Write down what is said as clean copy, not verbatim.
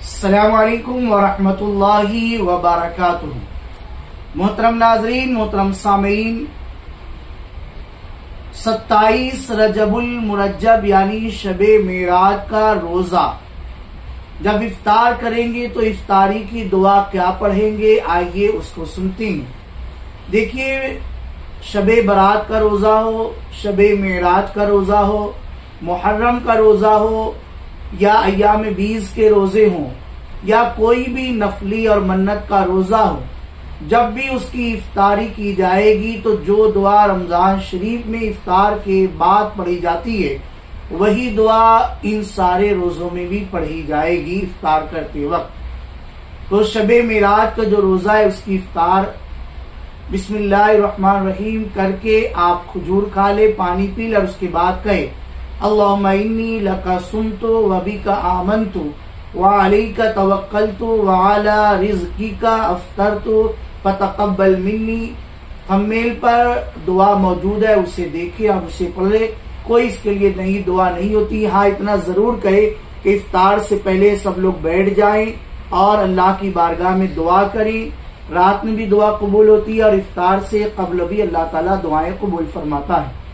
السلام علیکم ورحمۃ اللہ وبرکاتہ۔ محترم ناظرین، محترم سامعین، 27 رجب المرجب یعنی شب معراج کا روزہ جب افطار کریں گے تو افطاری کی دعا کیا پڑھیں گے، آئیے اس کو سنتے ہیں۔ دیکھیے، شب برات کا روزہ ہو، شب معراج کا روزہ ہو، محرم کا روزہ ہو یا ایام 20 کے روزے ہوں یا کوئی بھی نفلی اور منت کا روزہ ہو، جب بھی اس کی افطاری کی جائے گی تو جو دعا رمضان شریف میں افطار کے بعد پڑھی جاتی ہے وہی دعا ان سارے روزوں میں بھی پڑھی جائے گی افطار کرتے وقت۔ تو شب معراج کا جو روزہ ہے اس کی افطار بسم اللہ الرحمن الرحیم کر کے آپ کھجور کھا لے، پانی پی لے اور اس کے بعد کہے اللہم انی لکا سمتو وبکا آمنتو وعلیکا توکلتو وعلی رزقکا افطرتو فتقبل منی۔ تھمبنیل پر دعا موجود ہے، اسے دیکھیں، آپ اسے پڑھ لیں۔ کوئی اس کے لیے نئی دعا نہیں ہوتی، ہاں اتنا ضرور کہے کہ افطار سے پہلے سب لوگ بیٹھ جائیں اور اللہ کی بارگاہ میں دعا کریں۔ رات میں بھی دعا قبول ہوتی ہے اور افطار سے قبل بھی اللہ تعالیٰ دعائیں قبول فرماتا ہے۔